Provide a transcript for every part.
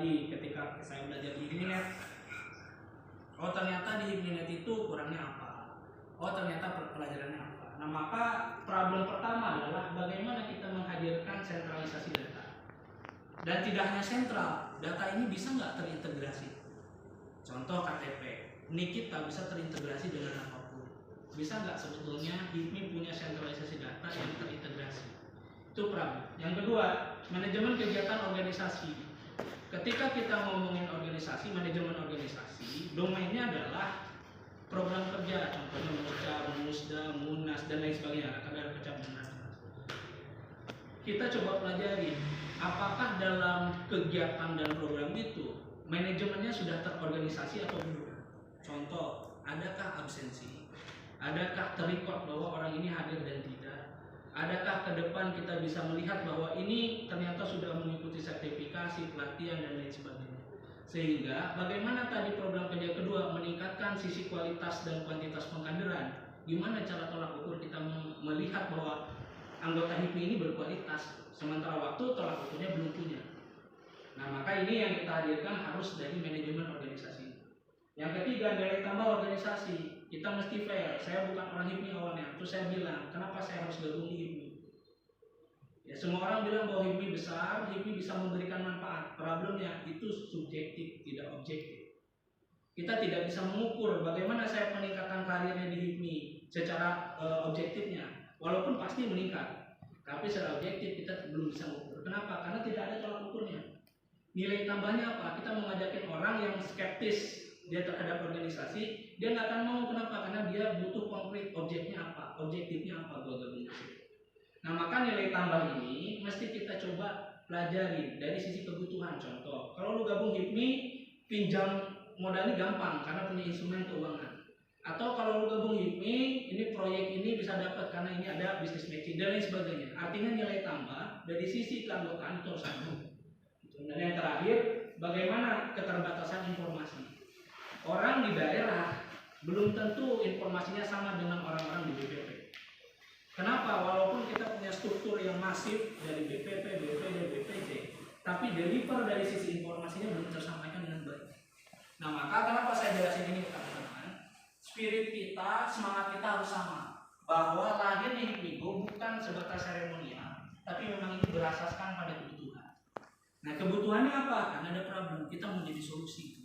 tadi ketika saya belajar di HipmiNet, oh ternyata di HipmiNet itu kurangnya apa, oh ternyata pelajarannya apa. Nah maka problem pertama adalah bagaimana kita menghadirkan sentralisasi data. Dan tidak hanya sentral, data ini bisa nggak terintegrasi. Contoh KTP, NIK kita bisa terintegrasi dengan apapun. Bisa nggak sebetulnya HIPMI punya sentralisasi data yang terintegrasi? Itu problem. Yang kedua, manajemen kegiatan organisasi. Ketika kita ngomongin organisasi, manajemen organisasi, domainnya adalah program kerja, contohnya Musda, Musda, Munas, dan lain sebagainya. Ada kerja Munas. Kita coba pelajari, apakah dalam kegiatan dan program itu manajemennya sudah terorganisasi atau belum? Contoh, adakah absensi? Adakah terrecord bahwa orang ini hadir dan tidak? Adakah ke depan kita bisa melihat bahwa ini ternyata sudah mengikuti sertifikasi, pelatihan, dan lain sebagainya? Sehingga bagaimana tadi program kerja kedua meningkatkan sisi kualitas dan kuantitas pengkaderan? Gimana cara tolak ukur kita melihat bahwa anggota HIPMI ini berkualitas, sementara waktu tolak ukurnya belum punya? Nah maka ini yang kita hadirkan harus dari manajemen organisasi. Yang ketiga, nilai tambah organisasi. Kita mesti fair. Saya bukan orang HIPMI awalnya, terus saya bilang kenapa saya harus gabung di HIPMI. Ya, semua orang bilang bahwa HIPMI besar, HIPMI bisa memberikan manfaat. Problemnya itu subjektif, tidak objektif. Kita tidak bisa mengukur bagaimana saya peningkatan karirnya di HIPMI secara objektifnya. Walaupun pasti meningkat, tapi secara objektif kita belum bisa mengukur. Kenapa? Karena tidak ada tolak ukurnya. Nilai tambahnya apa? Kita mengajakin orang yang skeptis dia terhadap organisasi, dia nggak akan mau. Kenapa? Karena dia butuh konkret, objeknya apa, objektifnya apa gua gabung. Nah maka nilai tambah ini mesti kita coba pelajari dari sisi kebutuhan. Contoh, kalau lu gabung HIPMI, pinjam modalnya gampang karena punya instrumen keuangan. Atau kalau lu gabung HIPMI, ini proyek ini bisa dapat karena ini ada bisnis matching dan lain sebagainya. Artinya nilai tambah dari sisi keanggotaan itu harus ada. Dan yang terakhir, bagaimana keterbatasan informasi. Orang di daerah belum tentu informasinya sama dengan orang-orang di BPP. Kenapa? Walaupun kita punya struktur yang masif dari BPP, BPD, BPJ, tapi deliver dari sisi informasinya belum tersampaikan dengan baik. Nah maka kenapa saya jelasin ini teman-teman? Spirit kita, semangat kita harus sama. Bahwa lahirnya HIPMIGO bukan sebatas seremonial, tapi memang ini berasaskan pada kebutuhan. Nah kebutuhannya apa? Karena ada problem, kita mau jadi solusi.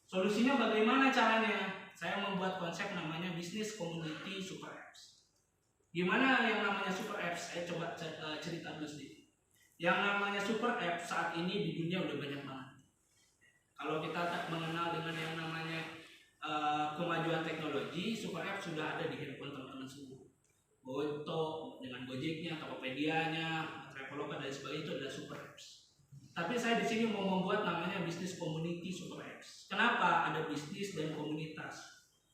Solusinya bagaimana caranya? Saya membuat konsep namanya Business Community Super Apps. Gimana yang namanya Super Apps? Saya coba cerita dulu sedikit. Yang namanya Super Apps saat ini di dunia udah banyak banget. Kalau kita tak mengenal dengan yang namanya kemajuan teknologi, Super Apps sudah ada di handphone teman-teman semua. Goto dengan Gojeknya, Tokopedia-nya, Traveloka dan sebagainya itu adalah Super Apps. Tapi saya di sini mau membuat namanya Business Community Super Apps. Kenapa ada bisnis dan komunitas?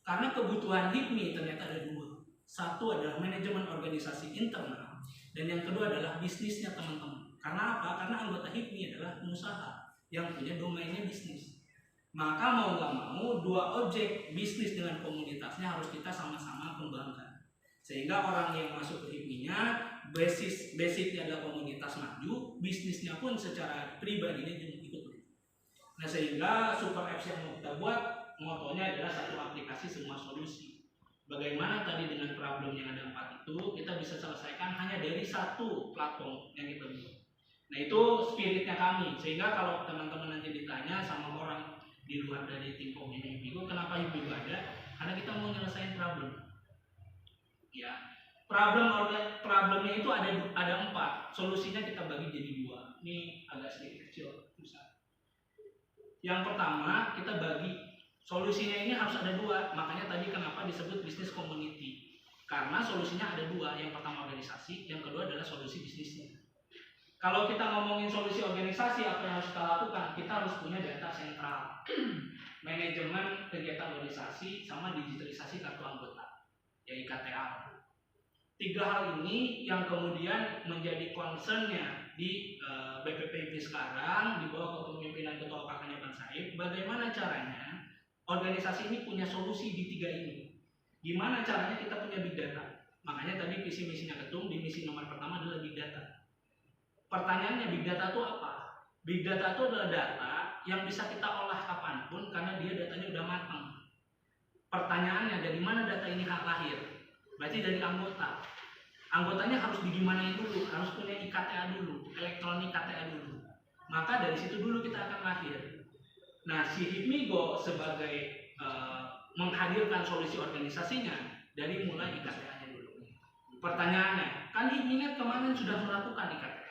Karena kebutuhan HIPMI ternyata ada dua. Satu adalah manajemen organisasi internal, dan yang kedua adalah bisnisnya teman-teman. Karena apa? Karena anggota HIPMI adalah pengusaha yang punya domainnya bisnis. Maka mau nggak mau dua objek bisnis dengan komunitasnya harus kita sama-sama kembangkan. Sehingga orang yang masuk ke HIPMI-nya basicnya adalah komunitas maju, bisnisnya pun secara pribadinya juga ikut. Nah sehingga Super Apps yang mau kita buat motonya adalah satu aplikasi semua solusi. Bagaimana tadi dengan problem yang ada 4 itu kita bisa selesaikan hanya dari satu platform yang kita buat. Nah itu spiritnya kami. Sehingga kalau teman-teman nanti ditanya sama orang di luar dari tim pembina HIPMIGO, kenapa HIPMIGO ada? Karena kita mau nyelesain problem. Ya, problemnya itu ada 4. Solusinya kita bagi jadi 2. Ini agak sedikit kecil, susah. Yang pertama kita bagi solusinya ini harus ada 2. Makanya tadi kenapa disebut bisnis community? Karena solusinya ada 2. Yang pertama organisasi, yang kedua adalah solusi bisnisnya. Kalau kita ngomongin solusi organisasi, apa yang harus kita lakukan? Kita harus punya data sentral, manajemen kegiatan organisasi, sama digitalisasi kartu anggota, ya IKTA. 3 hal ini yang kemudian menjadi concernnya di BPPIP sekarang, di bawah kepemimpinan Ketua OKK-nya Bang Saib. Bagaimana caranya organisasi ini punya solusi di 3 ini? Gimana caranya kita punya big data? Makanya tadi visi misinya Ketum di misi nomor pertama adalah big data. Pertanyaannya big data itu apa? Big data itu adalah data yang bisa kita olah kapanpun karena dia datanya udah matang. Pertanyaannya, dari mana data ini lahir? Berarti dari anggota. Anggotanya harus digimanain dulu, harus punya IKTA dulu, elektronik KTA dulu. Maka dari situ dulu kita akan lahir. Nah, si Hipmigo sebagai menghadirkan solusi organisasinya dari mulai IKTA-nya dulu. Pertanyaannya, kan Hipminet kemarin sudah melakukan IKTA.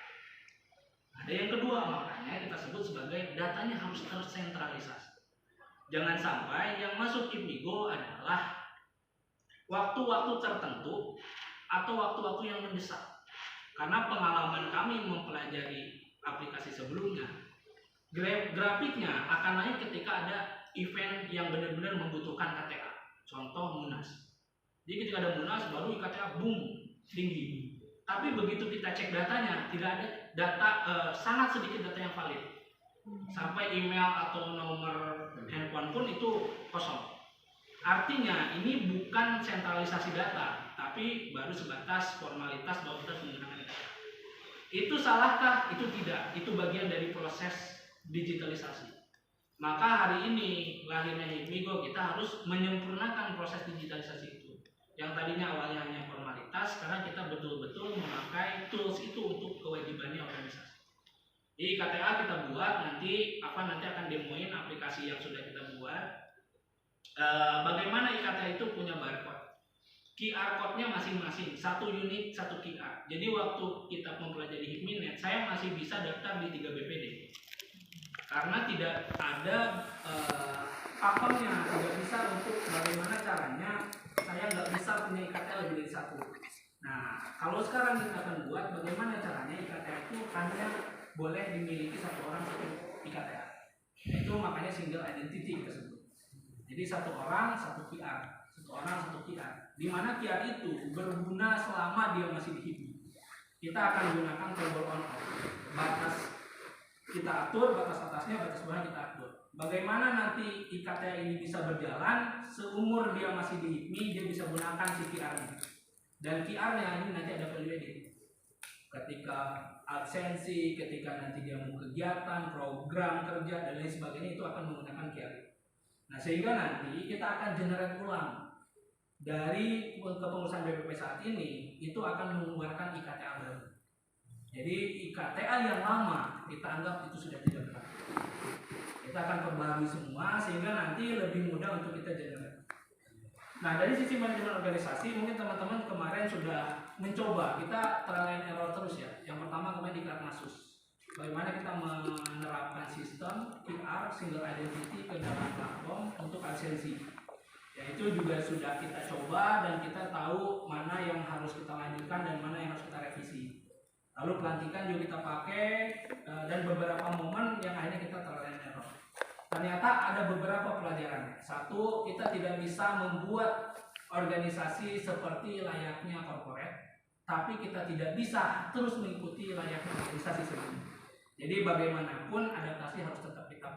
Ada yang kedua, makanya kita sebut sebagai datanya harus tersentralisasi. Jangan sampai yang masuk Hipmigo adalah waktu-waktu tertentu atau waktu-waktu yang mendesak. Karena pengalaman kami mempelajari aplikasi sebelumnya, grafiknya akan naik ketika ada event yang benar-benar membutuhkan KTA. Contoh Munas. Jadi ketika ada Munas baru IKTA boom tinggi. Tapi begitu kita cek datanya, tidak ada data, sangat sedikit data yang valid. Sampai email atau nomor handphone pun itu kosong. Artinya ini bukan sentralisasi data, tapi baru sebatas formalitas bahwa kita menggunakan data. Itu salahkah? Itu tidak. Itu bagian dari proses digitalisasi. Maka hari ini lahirnya Hipmigo, kita harus menyempurnakan proses digitalisasi itu. Yang tadinya awalnya hanya formalitas, sekarang kita betul-betul memakai tools itu untuk kewajibannya organisasi. Di KTA kita buat nanti akan demoin aplikasi yang sudah kita buat. Bagaimana IKTA itu punya barcode. QR code-nya masing-masing, satu unit, satu QR. Jadi waktu kita mempelajari Hipminet, saya masih bisa daftar di 3 BPD. Karena tidak ada pakemnya, tidak bisa untuk bagaimana caranya saya nggak bisa punya IKTA lebih dari satu. Nah, kalau sekarang kita akan buat bagaimana caranya IKTA itu hanya boleh dimiliki satu orang satu IKTA. Itu makanya single identity kita sebut. Jadi satu orang satu QR, satu orang satu QR. Di mana QR itu berguna selama dia masih di HIPMI. Kita akan gunakan tombol on off. Batas kita atur, batas atasnya, batas bawahnya kita atur. Bagaimana nanti IKTA ini bisa berjalan seumur dia masih di HIPMI, dia bisa gunakan si QR-nya. Dan QR-nya ini nanti ada value edit. Ketika absensi, ketika nanti dia mau kegiatan, program kerja dan lain sebagainya itu akan menggunakan QR. Nah, sehingga nanti kita akan generate ulang dari kepengurusan BPP saat ini itu akan mengeluarkan IKTA baru. Jadi IKTA yang lama kita anggap itu sudah tidak berlaku. Kita akan perbarui semua sehingga nanti lebih mudah untuk kita generate. Nah, dari sisi manajemen organisasi mungkin teman-teman kemarin sudah mencoba, kita trial and error terus ya. Yang pertama kemarin di Karnasus. Bagaimana kita menerapkan sistem QR single identity ke dalam platform untuk absensi. Ya, itu juga sudah kita coba dan kita tahu mana yang harus kita lanjutkan dan mana yang harus kita revisi. Lalu pelantikan juga kita pakai dan beberapa momen yang akhirnya kita trial and error. Ternyata ada beberapa pelajaran. Satu, kita tidak bisa membuat organisasi seperti layaknya korporat, tapi kita tidak bisa terus mengikuti layaknya organisasi sebelumnya. Jadi bagaimanapun adaptasi harus tetap kita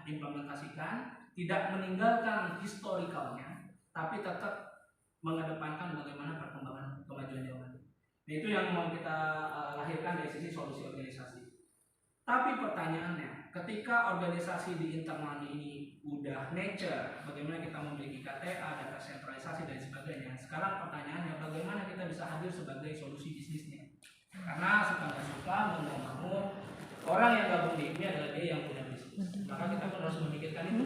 implementasikan, tidak meninggalkan historicalnya, tapi tetap mengedepankan bagaimana perkembangan kemajuan zaman. Nah, itu yang mau kita lahirkan dari sisi solusi organisasi. Tapi pertanyaannya, ketika organisasi di internalnya ini udah nature, bagaimana kita memiliki KTA, data sentralisasi dan sebagainya. Sekarang pertanyaannya, bagaimana kita bisa hadir sebagai solusi bisnisnya? Karena suka nggak suka, mau nggak mau, orang yang gabung di ini adalah dia yang punya bisnis. Maka kita pun harus memikirkan itu.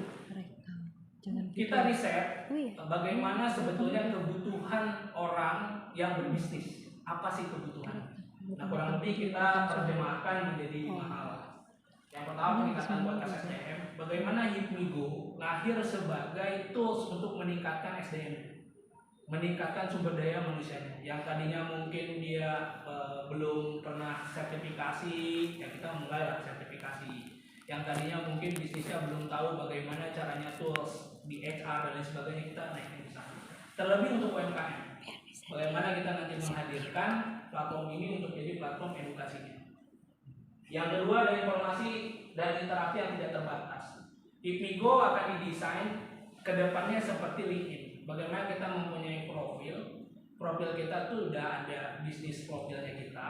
Kita riset bagaimana sebetulnya kebutuhan orang yang berbisnis. Apa sih kebutuhan? Nah, kurang lebih kita terjemahkan menjadi 5 hal. Yang pertama, peningkatan kualitas SDM. Bagaimana Hipmigo lahir sebagai tools untuk meningkatkan SDM, meningkatkan sumber daya manusianya. Yang tadinya mungkin dia belum pernah sertifikasi, ya kita mulai sertifikasi. Yang tadinya mungkin bisnisnya belum tahu bagaimana caranya tools di HR dan lain sebagainya, kita naikin di sana. Terlebih untuk UMKM, bagaimana kita nanti menghadirkan platform ini untuk jadi platform edukasinya. Yang kedua, ada informasi dan interaksi yang tidak terbatas. Hipmigo akan didesain kedepannya seperti LinkedIn. Bagaimana kita mempunyai profil kita tuh udah ada bisnis profilnya kita,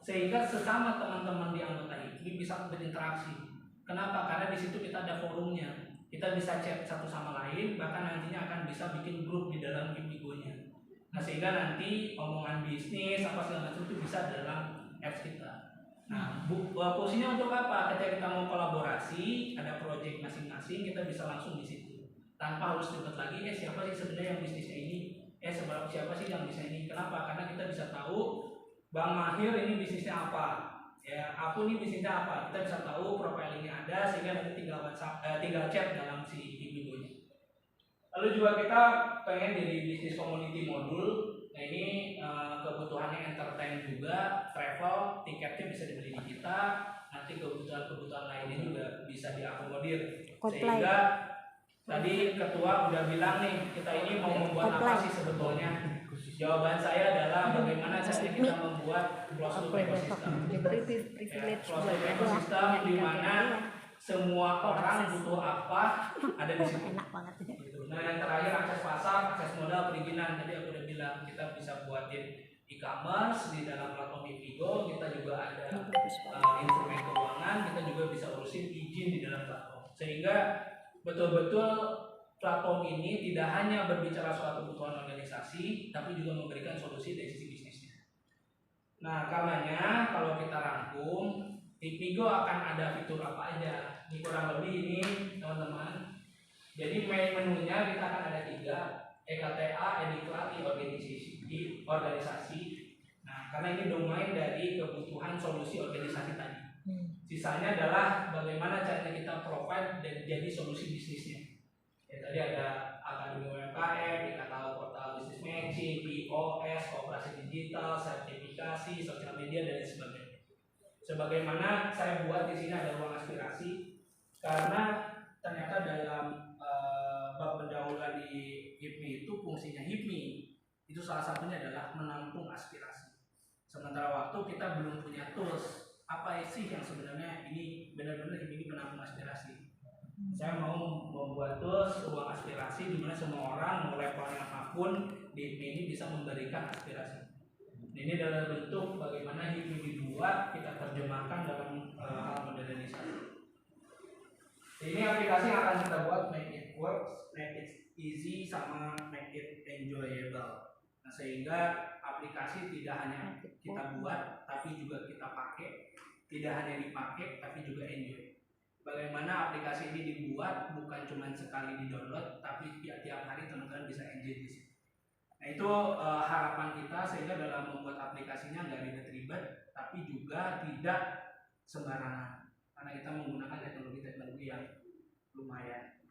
sehingga sesama teman-teman di anggota HIPMI bisa berinteraksi. Kenapa? Karena di situ kita ada forumnya, kita bisa chat satu sama lain, bahkan nantinya akan bisa bikin grup di dalam Hipmigo-nya. Nah, sehingga nanti omongan bisnis apa segala macam itu bisa dalam apps kita. Nah, fungsinya untuk apa? Ketika kita mau kolaborasi, ada project masing-masing, kita bisa langsung di situ. Tanpa harus ribet lagi, siapa sih sebenarnya yang bisnisnya ini? Siapa sih yang bisa ini? Kenapa? Karena kita bisa tahu Bang Mahir ini bisnisnya apa, ya aku ini bisnisnya apa. Kita bisa tahu profilingnya ada, sehingga nanti tinggal tinggal chat dalam si Hipmigo-nya. Lalu juga kita pengen jadi bisnis community modul. Nah ini kebutuhannya entertain juga, travel, tiketnya bisa dibeli di kita. Nanti kebutuhan-kebutuhan lainnya juga bisa diakomodir. Sehingga tadi ketua udah bilang nih, kita ini mau membuat apa sih sebetulnya? Jawaban saya adalah bagaimana caranya kita membuat closed loop ekosistem. Closed loop ekosistem di mana semua orang butuh apa ada di situ. Nah yang terakhir akses pasar, akses modal, perizinan. Tadi aku udah bilang kita bisa buatin e-commerce di dalam platform Hipmigo. Kita juga ada instrumen keuangan. Kita juga bisa urusin izin di dalam platform. Sehingga betul-betul platform ini tidak hanya berbicara soal kebutuhan organisasi, tapi juga memberikan solusi dari sisi bisnisnya. Nah, karenanya kalau kita rangkum, Hipmigo akan ada fitur apa aja? Ini kurang lebih ini, teman-teman. Jadi main menunya kita akan ada 3, EKTA, Ediklat, organisasi. Nah, karena ini domain dari kebutuhan solusi organisasi tadi. Sisanya adalah bagaimana caranya kita provide dan jadi solusi bisnisnya. Ya, tadi ada akademi UMKM, kita tahu portal bisnis matching, POS, operasi digital, sertifikasi, sosial media dan sebagainya. Sebagaimana saya buat di sini ada ruang aspirasi, karena ternyata dalam bab pendahuluan di HIPMI itu fungsinya HIPMI itu salah satunya adalah menampung aspirasi. Sementara waktu kita belum punya tools apa sih yang sebenarnya ini benar-benar ini menampung aspirasi. Saya mau membuat tools ruang aspirasi di mana semua orang mau levelnya apapun di HIPMI ini bisa memberikan aspirasi. Ini adalah bentuk bagaimana HIPMI dibuat, kita terjemahkan dalam hal modernisasi. Ini aplikasi yang akan kita buat, make it work, make it easy, sama make it enjoyable. Nah, sehingga aplikasi tidak hanya kita buat, tapi juga kita pakai. Tidak hanya dipakai, tapi juga enjoy. Bagaimana aplikasi ini dibuat bukan cuma sekali di-download, tapi tiap hari teman-teman bisa enjoy di situ. Nah itu harapan kita, sehingga dalam membuat aplikasinya nggak ribet-ribet, tapi juga tidak sembarangan. Karena kita menggunakan teknologi yang lumayan.